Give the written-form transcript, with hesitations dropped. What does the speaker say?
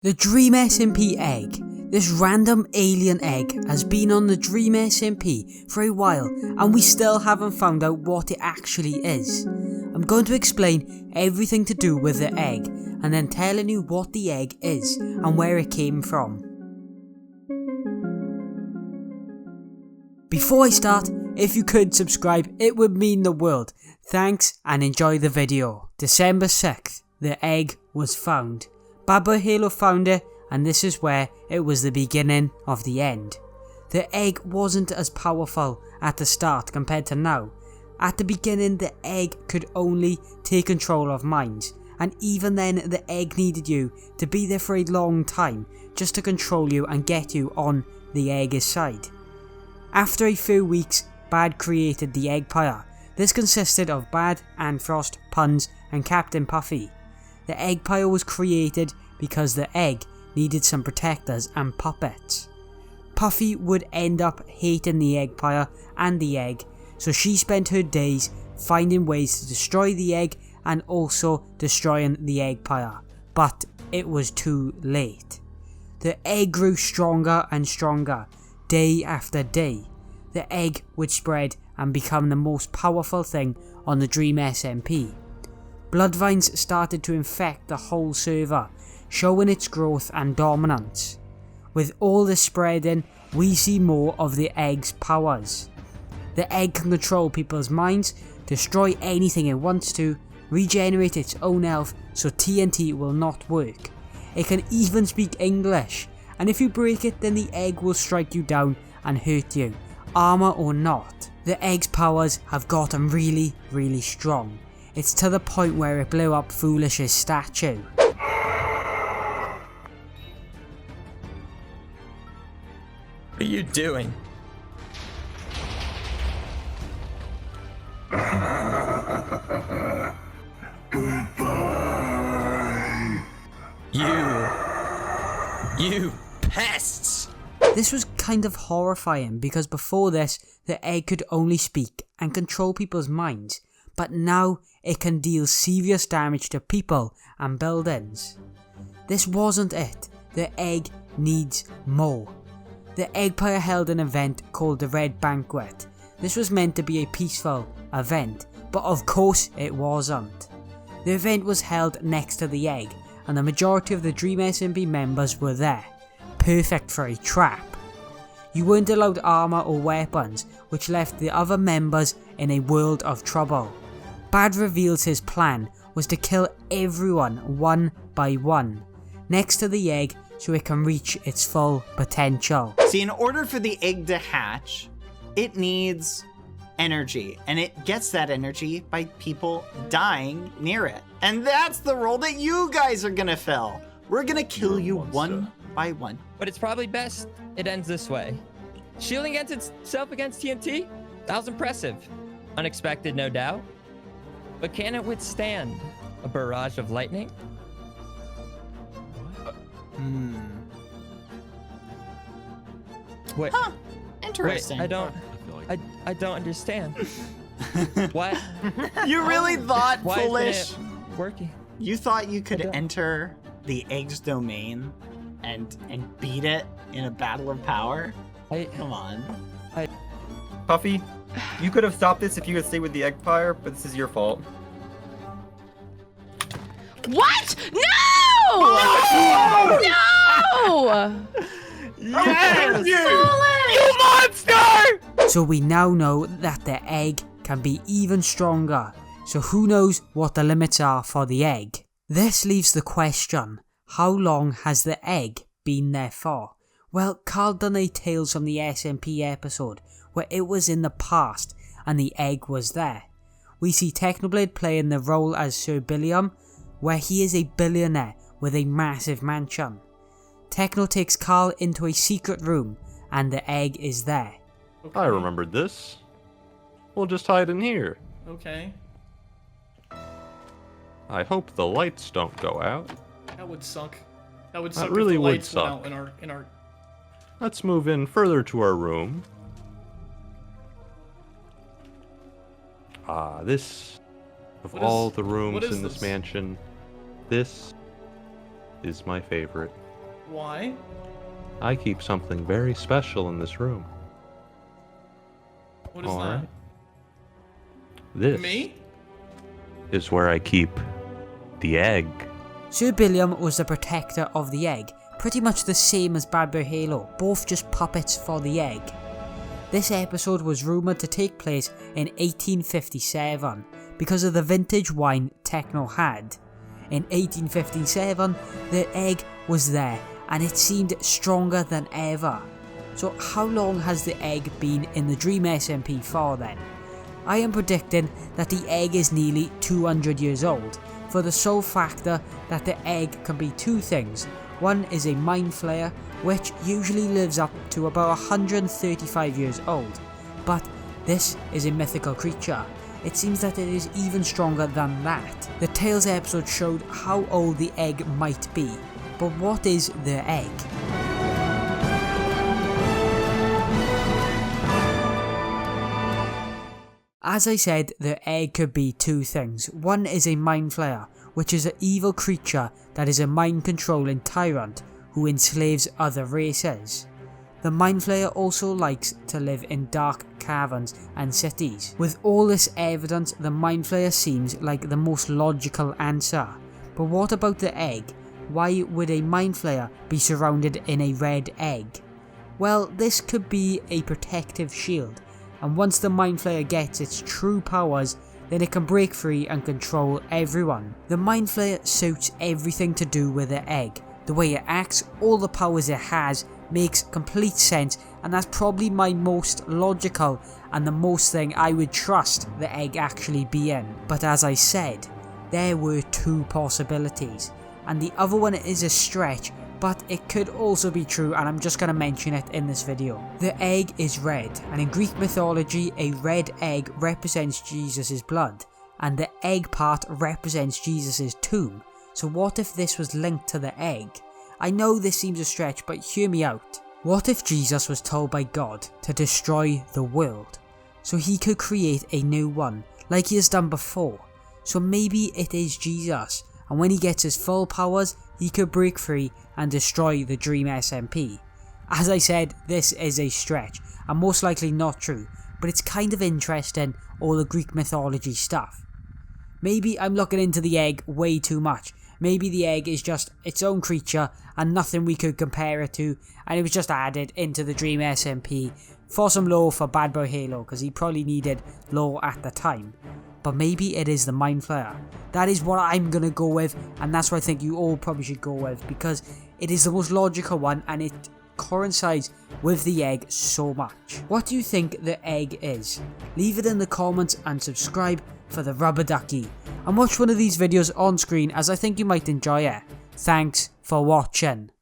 The Dream SMP egg. This random alien egg has been on the Dream SMP for a while and we still haven't found out what it actually is. I'm going to explain everything to do with the egg and then telling you what the egg is and where it came from. Before I start, if you could subscribe, it would mean the world. Thanks and enjoy the video. December 6th, the egg was found. Badboyhalo found it, and this is where it was the beginning of the end. The egg wasn't as powerful at the start compared to now. At the beginning, the egg could only take control of minds, and even then the egg needed you to be there for a long time just to control you and get you on the egg's side. After a few weeks, Bad created the Eggpire. This consisted of Bad, Antfrost, Punz and Captain Puffy. The Eggpire was created because the egg needed some protectors and puppets. Puffy would end up hating the Eggpire and the egg, so she spent her days finding ways to destroy the egg and also destroying the Eggpire, but it was too late. The egg grew stronger and stronger, day after day. The egg would spread and become the most powerful thing on the Dream SMP. Bloodvines started to infect the whole server, showing its growth and dominance. With all this spreading, we see more of the egg's powers. The egg can control people's minds, destroy anything it wants to, regenerate its own health so TNT will not work. It can even speak English, and if you break it then the egg will strike you down and hurt you, armor or not. The egg's powers have gotten really strong. It's to the point where it blew up Foolish's statue. What are you doing? Goodbye. You pests! This was kind of horrifying because before this, the egg could only speak and control people's minds, but now it can deal serious damage to people and buildings. This wasn't it. The egg needs more. The Eggpire held an event called the Red Banquet. This was meant to be a peaceful event, but of course it wasn't. The event was held next to the egg, and the majority of the Dream SMP members were there, perfect for a trap. You weren't allowed armor or weapons, which left the other members in a world of trouble. Bad reveals his plan was to kill everyone one by one, next to the egg so it can reach its full potential. See, in order for the egg to hatch, it needs energy, and it gets that energy by people dying near it. And that's the role that you guys are gonna fill. We're gonna kill you one by one. But it's probably best it ends this way. Shielding against itself against TNT? That was impressive. Unexpected, no doubt. But can it withstand a barrage of lightning? Wait, Huh, interesting. wait, I don't understand. What? You really thought, Why Foolish? isn't it working? You thought you could don't- enter the egg's domain and beat it in a battle of power? Come on. Puffy, you could have stopped this if you had stayed with the Eggpire, but this is your fault. What? No! No! Yes! You monster! So we now know that the egg can be even stronger, so who knows what the limits are for the egg. This leaves the question, how long has the egg been there for? Well, Karl done a Tales from the SMP episode where it was in the past and the egg was there. We see Technoblade playing the role as Sir Billiam, where he is a billionaire with a massive mansion. Techno takes Karl into a secret room and the egg is there. I remembered this. We'll just hide in here. Okay, I hope the lights don't go out. that would suck. That would That suck really if the would lights went suck. out in our. Let's move in further to our room. This, of What all is- the rooms what is in this this? mansion, this is my favorite. Why? I keep something very special in this room. What is All that? right. This Me? is where I keep the egg. Sir Billiam was the protector of the egg, pretty much the same as Badboyhalo, both just puppets for the egg. This episode was rumoured to take place in 1857 because of the vintage wine Techno had. In 1857, the egg was there and it seemed stronger than ever. So how long has the egg been in the Dream SMP for then? I am predicting that the egg is nearly 200 years old, for the sole factor that the egg can be two things. One is a Mind Flayer, which usually lives up to about 135 years old, but this is a mythical creature. It seems that it is even stronger than that. The Tales episode showed how old the egg might be, but what is the egg? As I said, the egg could be two things. One is a Mind Flayer, which is an evil creature that is a mind-controlling tyrant who enslaves other races. The Mind Flayer also likes to live in dark caverns and cities. With all this evidence, the Mind Flayer seems like the most logical answer. But what about the egg? Why would a Mind Flayer be surrounded in a red egg? Well, this could be a protective shield, and once the Mind Flayer gets its true powers, then it can break free and control everyone. The Mind Flayer suits everything to do with the egg. The way it acts, all the powers it has, makes complete sense, and that's probably my most logical and the most thing I would trust the egg actually be in. But as I said, there were two possibilities, and the other one is a stretch, but it could also be true, and I'm just going to mention it in this video. The egg is red, and in Greek mythology a red egg represents Jesus' blood, and the egg part represents Jesus' tomb. So what if this was linked to the egg? I know this seems a stretch, but hear me out. What if Jesus was told by God to destroy the world, so he could create a new one, like he has done before? So maybe it is Jesus, and when he gets his full powers, he could break free and destroy the Dream SMP. As I said, this is a stretch, and most likely not true, but it's kind of interesting, all the Greek mythology stuff. Maybe I'm looking into the egg way too much. Maybe the egg is just its own creature and nothing we could compare it to, and it was just added into the Dream SMP for some lore for Badboyhalo, because he probably needed lore at the time. But maybe it is the Mind Flayer. That is what I'm going to go with, and that's what I think you all probably should go with, because it is the most logical one and it coincides with the egg so much. What do you think the egg is? Leave it in the comments and subscribe for the rubber ducky, and watch one of these videos on screen as I think you might enjoy it. Thanks for watching.